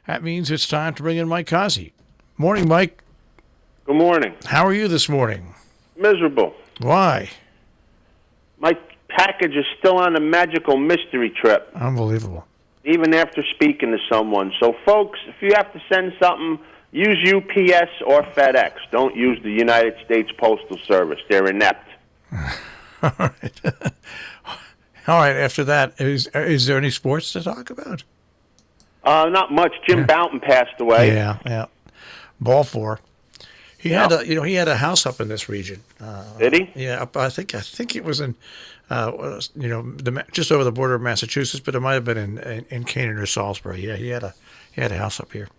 That means it's time to bring in Mike Cozzi. Morning, Mike. Good morning. How are you this morning? Miserable. Why? My package is still on a magical mystery trip, Unbelievable. even after speaking to someone. So, folks, if you have to send something, use UPS or FedEx. Don't use the United States Postal Service. They're inept. All right. All right, after that, is there any sports to talk about? Not much. Jim Bouton passed away. Yeah. Ball four. He had a house up in this region. Did he? Yeah, I think it was in, just over the border of Massachusetts, but it might have been in Canaan or Salisbury. Yeah, he had a house up here.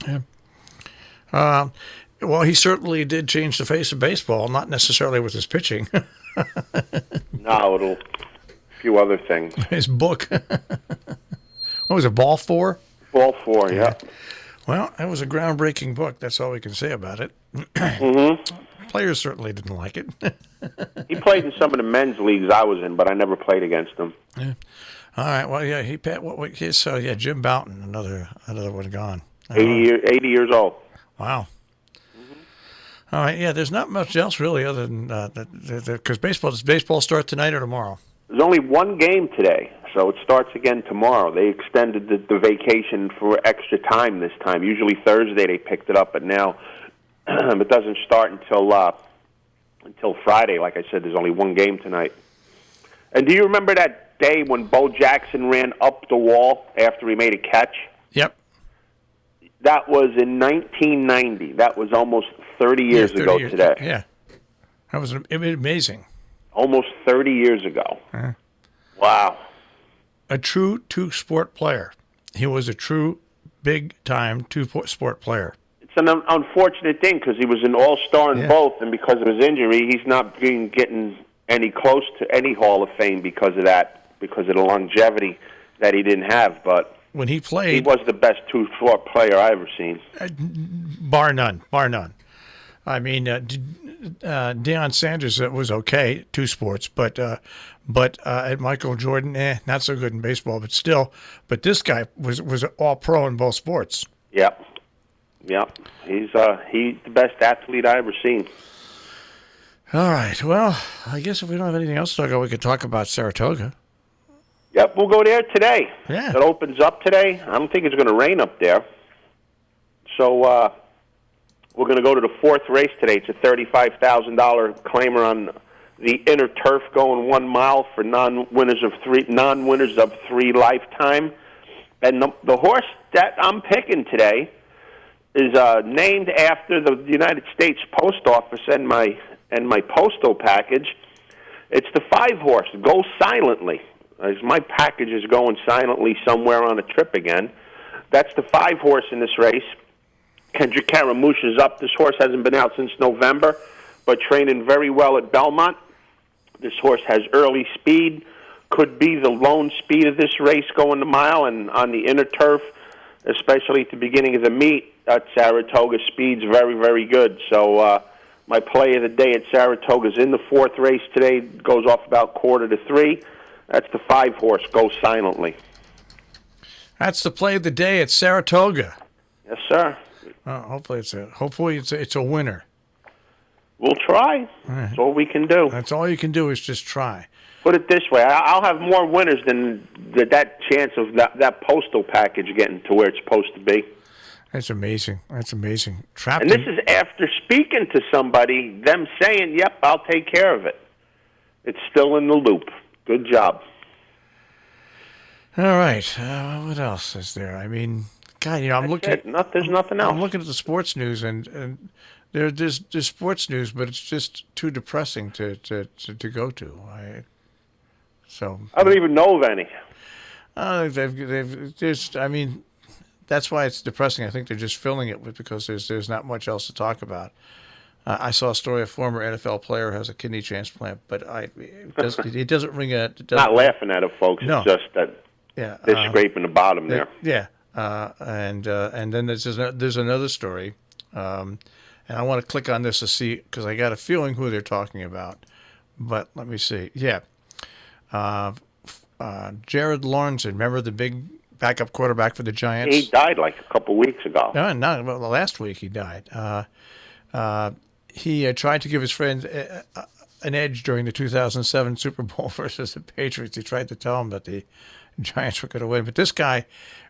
Yeah. Well, he certainly did change the face of baseball, not necessarily with his pitching. No, a few other things. His book. What was it, Ball 4? Ball 4, yeah. Well, that was a groundbreaking book. That's all we can say about it. Mm-hmm. Players certainly didn't like it. He played in some of the men's leagues I was in, but I never played against him. Yeah. All right. Well, yeah. Jim Bouton, another one gone. 80 years old. Wow. All right. Yeah. There's not much else really other than because does baseball start tonight or tomorrow? There's only one game today, so it starts again tomorrow. They extended the vacation for extra time this time. Usually Thursday they picked it up, but now it doesn't start until Friday. Like I said, there's only one game tonight. And do you remember that day when Bo Jackson ran up the wall after he made a catch? Yep. That was in 1990. That was almost 30 years ago today. Yeah. That was amazing. Almost 30 years ago. Uh-huh. Wow. A true two-sport player. He was a true big-time two-sport player. It's an unfortunate thing because he was an all-star in both, and because of his injury, he's not getting any close to any Hall of Fame because of that, because of the longevity that he didn't have. But when he played, he was the best two-sport player I ever seen. Bar none. I mean, Deion Sanders was okay, two sports, but Michael Jordan, not so good in baseball, but still. But this guy was all pro in both sports. Yep. He's the best athlete I ever seen. All right. Well, I guess if we don't have anything else to talk about, we could talk about Saratoga. Yep, we'll go there today. Yeah. It opens up today. I don't think it's going to rain up there. So we're going to go to the fourth race today. It's a $35,000 claimer on the inner turf going 1 mile for non-winners of three lifetime. And the horse that I'm picking today is named after the United States Post Office and my postal package. It's the 5-horse, Go Silently. As my package is going silently somewhere on a trip again. That's the 5-horse in this race. Kendrick Caramush is up. This horse hasn't been out since November, but training very well at Belmont. This horse has early speed, could be the lone speed of this race going the mile, and on the inner turf, especially at the beginning of the meet, at Saratoga, speed's very, very good. So my play of the day at Saratoga is in the fourth race today. Goes off about 2:45. That's the 5-horse, Go Silently. That's the play of the day at Saratoga. Yes, sir. Hopefully it's a winner. We'll try. Right. That's all we can do. That's all you can do is just try. Put it this way: I'll have more winners than that chance of that postal package getting to where it's supposed to be. That's amazing. And this is after speaking to somebody, them saying, "Yep, I'll take care of it." It's still in the loop. Good job. All right. What else is there? I mean, God, I'm looking. There's nothing else. I'm looking at the sports news, and there's sports news, but it's just too depressing to go to. I don't even know of any. That's why it's depressing. I think they're just filling it because there's not much else to talk about. I saw a story of a former NFL player who has a kidney transplant, but it doesn't ring a... Not laughing at it, folks. No. It's just that they're scraping the bottom there. Yeah. And then there's another story, and I want to click on this to see, because I got a feeling who they're talking about. But let me see. Yeah. Jared Lawrence, remember the big backup quarterback for the Giants. He died like a couple weeks ago. No, not well, last week he died. He tried to give his friend an edge during the 2007 Super Bowl versus the Patriots. He tried to tell him that the Giants were going to win. But this guy,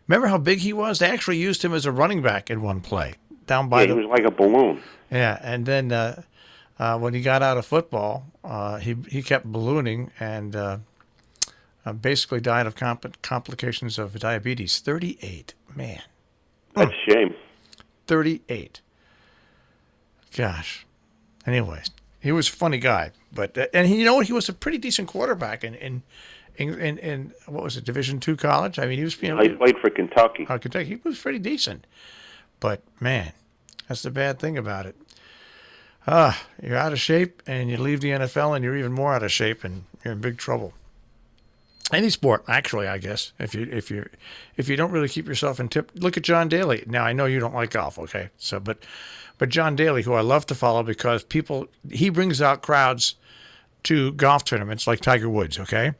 remember how big he was? They actually used him as a running back in one play. Down by he was like a balloon. Yeah, and then when he got out of football, he kept ballooning and basically died of complications of diabetes. 38, man. That's a shame. 38. Gosh. Anyways, he was a funny guy, but and he was a pretty decent quarterback in what was it, Division II college? I mean, he was he played for Kentucky. Kentucky. He was pretty decent, but man, that's the bad thing about it. You're out of shape, and you leave the NFL, and you're even more out of shape, and you're in big trouble. Any sport, actually, I guess. If you don't really keep yourself in tip, look at John Daly. Now I know you don't like golf, okay? So, but John Daly, who I love to follow because he brings out crowds to golf tournaments like Tiger Woods, okay?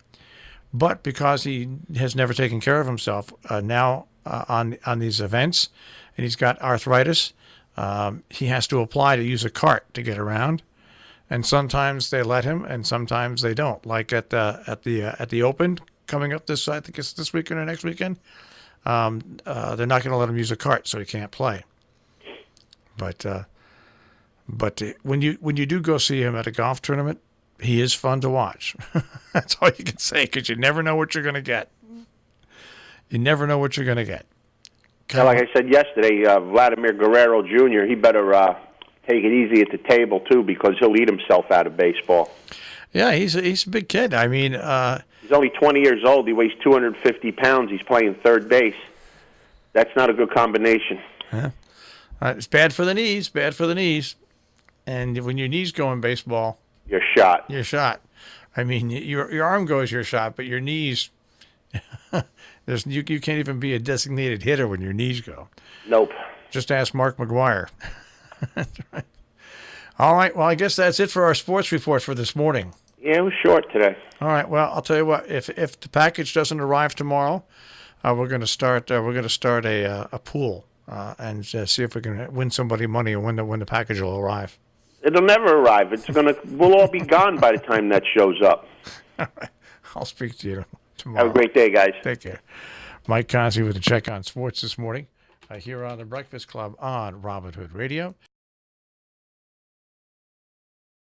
But because he has never taken care of himself now on these events, and he's got arthritis, he has to apply to use a cart to get around. And sometimes they let him, and sometimes they don't. Like at the Open coming up I think it's this weekend or next weekend, they're not going to let him use a cart, so he can't play. But when you do go see him at a golf tournament, he is fun to watch. That's all you can say, because you never know what you're going to get. You never know what you're going to get. Now, like I said yesterday, Vladimir Guerrero Jr., he better take it easy at the table, too, because he'll eat himself out of baseball. Yeah, he's a big kid. I mean... he's only 20 years old. He weighs 250 pounds. He's playing third base. That's not a good combination. Yeah. It's bad for the knees. And when your knees go in baseball... You're shot. You're shot. I mean, your arm goes, you're shot, but your knees... you can't even be a designated hitter when your knees go. Nope. Just ask Mark McGuire. That's right. All right. Well, I guess that's it for our sports report for this morning. Yeah, it was short today. All right. Well, I'll tell you what. If the package doesn't arrive tomorrow, we're going to start. We're going to start a pool and see if we can win somebody money and when the package will arrive. It'll never arrive. We'll all be gone by the time that shows up. All right. I'll speak to you tomorrow. Have a great day, guys. Take care. Mike Cozzi with a check on sports this morning here on the Breakfast Club on Robin Hood Radio.